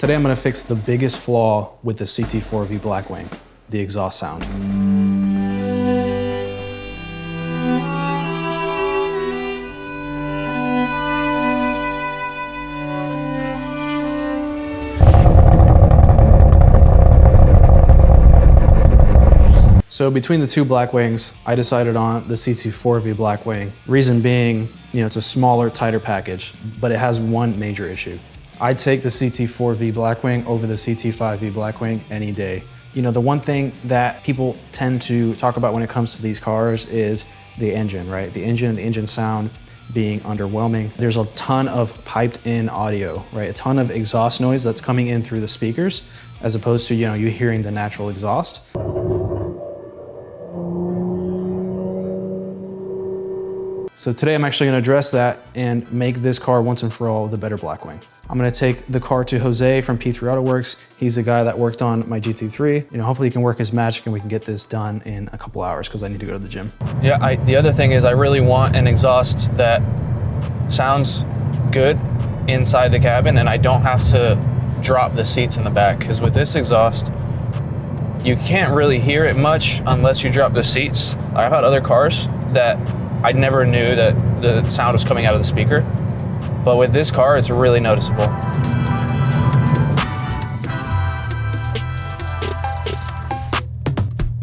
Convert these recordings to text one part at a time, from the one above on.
Today I'm going to fix the biggest flaw with the CT4-V Blackwing, the exhaust sound. So between the two Blackwings, I decided on the CT4-V Blackwing. Reason being, it's a smaller, tighter package, but it has one major issue. I'd take the CT4-V Blackwing over the CT5-V Blackwing any day. The one thing that people tend to talk about when it comes to these cars is the engine, right? The engine sound being underwhelming. There's a ton of piped in audio, right? A ton of exhaust noise that's coming in through the speakers, as opposed to, you hearing the natural exhaust. So today I'm actually gonna address that and make this car once and for all the better Blackwing. I'm gonna take the car to Jose from P3 Auto Works. He's the guy that worked on my GT3. Hopefully he can work his magic and we can get this done in a couple hours because I need to go to the gym. Yeah, the other thing is I really want an exhaust that sounds good inside the cabin and I don't have to drop the seats in the back, because with this exhaust, you can't really hear it much unless you drop the seats. I've had other cars that I never knew that the sound was coming out of the speaker, but with this car, it's really noticeable.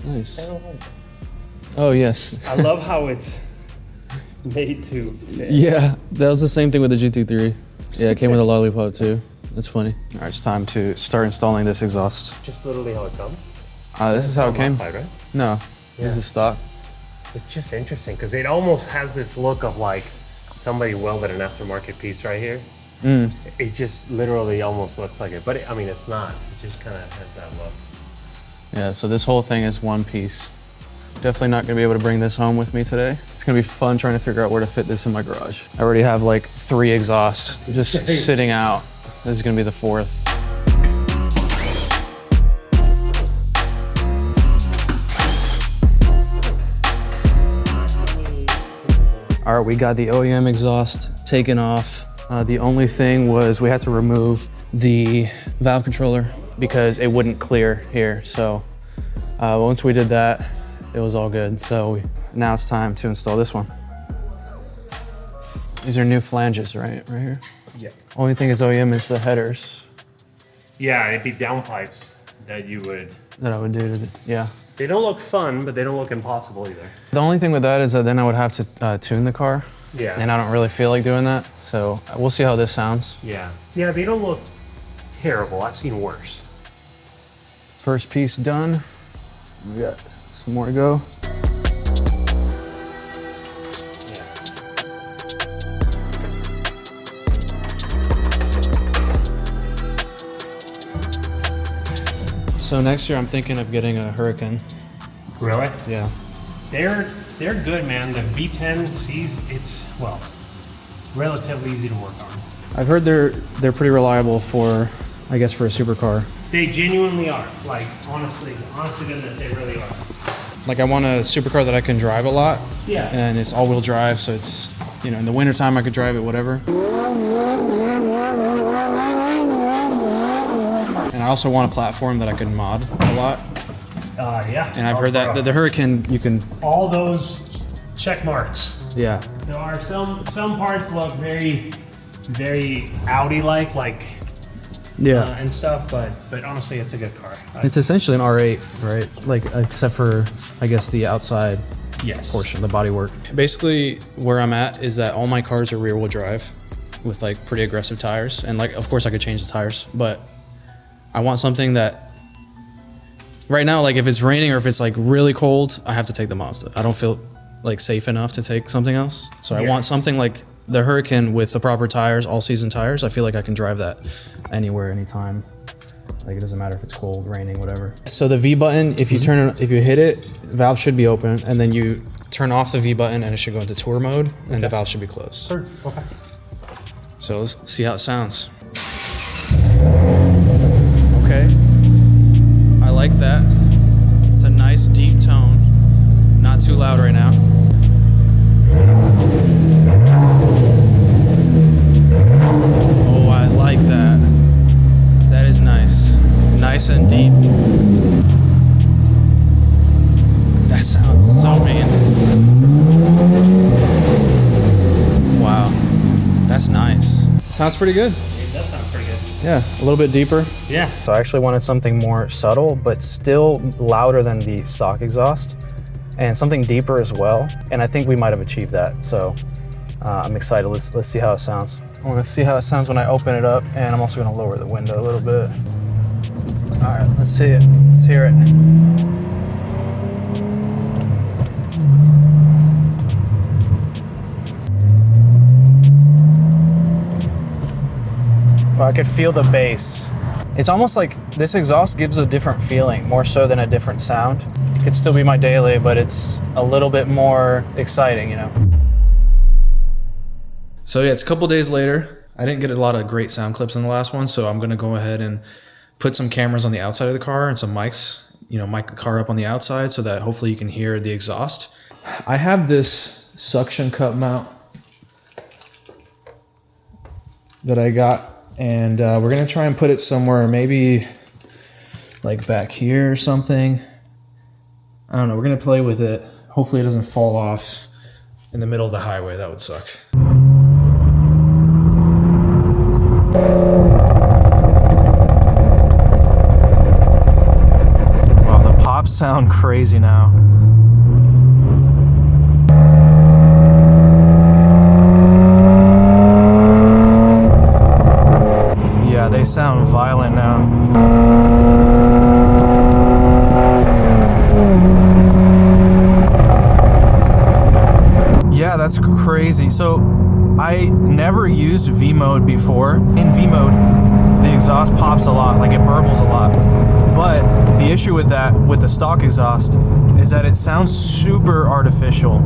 Nice. I don't like it. Oh, yes. I love how it's made to fit. Yeah, that was the same thing with the GT3. Yeah, it came with a lollipop too. That's funny. All right, it's time to start installing this exhaust. Just literally how it comes. This is how it came. Modified, right? No, Yeah. this is stock. It's just interesting because it almost has this look of like somebody welded an aftermarket piece right here. It just literally almost looks like it, but it's not. It just kind of has that look. Yeah, so this whole thing is one piece. Definitely not gonna be able to bring this home with me today. It's gonna be fun trying to figure out where to fit this in my garage. I already have like 3 exhausts just sitting out. This is gonna be the 4th. All right, we got the OEM exhaust taken off. The only thing was we had to remove the valve controller because it wouldn't clear here. So once we did that, it was all good. So now it's time to install this one. These are new flanges, right? Right here? Yeah. Only thing is OEM is the headers. Yeah, it'd be downpipes that you would. That I would do, yeah. They don't look fun, but they don't look impossible either. The only thing with that is that then I would have to tune the car. Yeah. And I don't really feel like doing that. So we'll see how this sounds. Yeah. Yeah, they don't look terrible. I've seen worse. First piece done. We got some more to go. So next year I'm thinking of getting a Hurricane. Really? Yeah. They're good, man. The V10Cs, it's, relatively easy to work on. I've heard they're pretty reliable for, I guess, for a supercar. They genuinely are. Like, honestly goodness, they really are. Like I want a supercar that I can drive a lot. Yeah. And it's all-wheel drive, so it's, in the wintertime I could drive it, whatever. And I also want a platform that I can mod a lot. Yeah. And I've heard that the Hurricane, you can... All those check marks. Yeah. There are some parts look very, very Audi-like, Yeah. and stuff, but honestly, it's a good car. It's essentially an R8, right? Like, except for, I guess, the outside portion, the bodywork. Basically, where I'm at is that all my cars are rear-wheel drive with, pretty aggressive tires. And, of course, I could change the tires, but I want something that... Right now, if it's raining or if it's, really cold, I have to take the Mazda. I don't feel, safe enough to take something else. So I want something like the Hurricane with the proper tires, all-season tires. I feel like I can drive that anywhere, anytime. It doesn't matter if it's cold, raining, whatever. So the V button, if you if you hit it, valve should be open, and then you turn off the V button, and it should go into tour mode, and the valve should be closed. Sure. Okay. So let's see how it sounds. Okay. I like that. It's a nice deep tone. Not too loud right now. Oh, I like that. That is nice and deep. That sounds so mean. Wow, that's nice. Sounds pretty good. It does sound pretty good. Yeah, a little bit deeper. Yeah. So I actually wanted something more subtle, but still louder than the stock exhaust, and something deeper as well. And I think we might have achieved that. So I'm excited. Let's see how it sounds. I want to see how it sounds when I open it up, and I'm also going to lower the window a little bit. All right, let's see it. Let's hear it. Well, I could feel the bass. It's almost like this exhaust gives a different feeling, more so than a different sound. It could still be my daily, but it's a little bit more exciting, you know? So yeah, it's a couple days later. I didn't get a lot of great sound clips in the last one, so I'm gonna go ahead and put some cameras on the outside of the car and some mics, mic the car up on the outside so that hopefully you can hear the exhaust. I have this suction cup mount that I got, and we're gonna try and put it somewhere, maybe like back here or something. I don't know, we're gonna play with it. Hopefully it doesn't fall off in the middle of the highway. That would suck. Wow, the pops sound crazy now. Yeah, they sound violent now. Yeah, that's crazy. So I never used V mode before. In V mode, the exhaust pops a lot, like it burbles a lot. But the issue with that, with the stock exhaust, is that it sounds super artificial.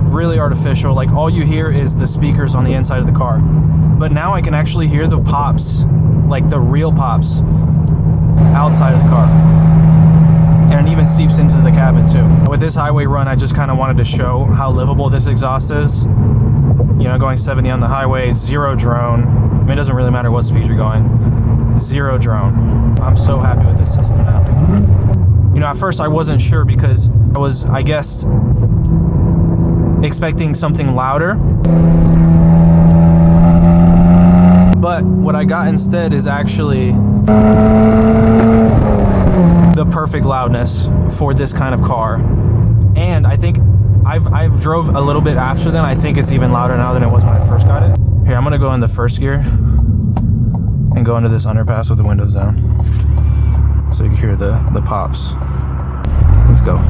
Really artificial. Like all you hear is the speakers on the inside of the car. But now I can actually hear the pops, like the real pops, outside of the car. And it even seeps into the cabin too. With this highway run, I just kind of wanted to show how livable this exhaust is. Going 70 on the highway, zero drone. I mean, it doesn't really matter what speed you're going. Zero drone. I'm so happy with this system now. At first I wasn't sure because I was, I guess, expecting something louder. But what I got instead is actually the perfect loudness for this kind of car. And I think I've drove a little bit after then. I think it's even louder now than it was when I first got it. Here, I'm gonna go in the first gear and go into this underpass with the windows down so you can hear the pops. Let's go.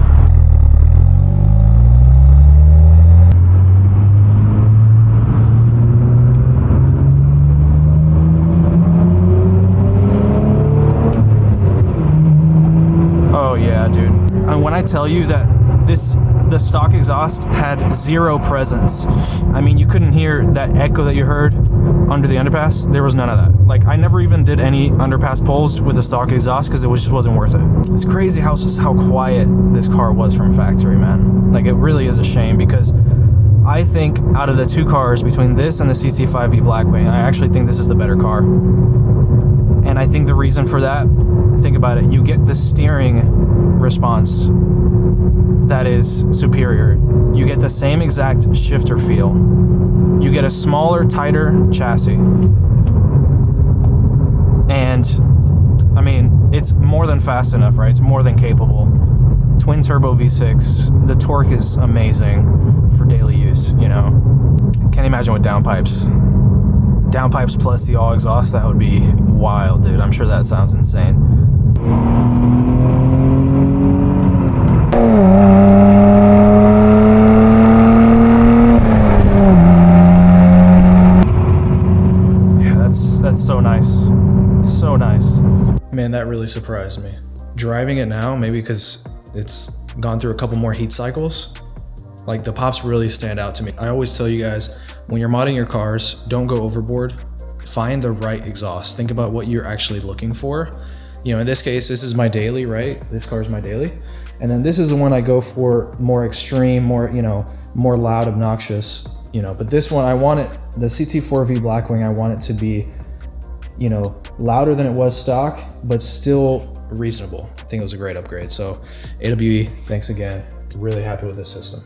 Oh yeah, dude. And when I tell you that the stock exhaust had zero presence. I mean, you couldn't hear that echo that you heard under the underpass. There was none of that. Like, I never even did any underpass pulls with the stock exhaust because it just wasn't worth it. It's crazy how quiet this car was from factory, man. Like, it really is a shame because I think out of the two cars between this and the CT5-V Blackwing, I actually think this is the better car. And I think the reason for that, think about it, you get the steering response that is superior. You get the same exact shifter feel. You get a smaller, tighter chassis. And, I mean, it's more than fast enough, right? It's more than capable. Twin turbo V6. The torque is amazing for daily use, Can't imagine with downpipes. Downpipes plus the all exhaust, that would be wild, dude. I'm sure that sounds insane. That's so nice. So nice. Man, that really surprised me. Driving it now, maybe because it's gone through a couple more heat cycles, like the pops really stand out to me. I always tell you guys, when you're modding your cars, don't go overboard. Find the right exhaust. Think about what you're actually looking for. In this case, this is my daily, right? This car is my daily. And then this is the one I go for more extreme, more loud, obnoxious, But this one, I want it, the CT4-V Blackwing, I want it to be, you know, louder than it was stock, but still reasonable. I think it was a great upgrade. So AWE, thanks again. Really happy with this system.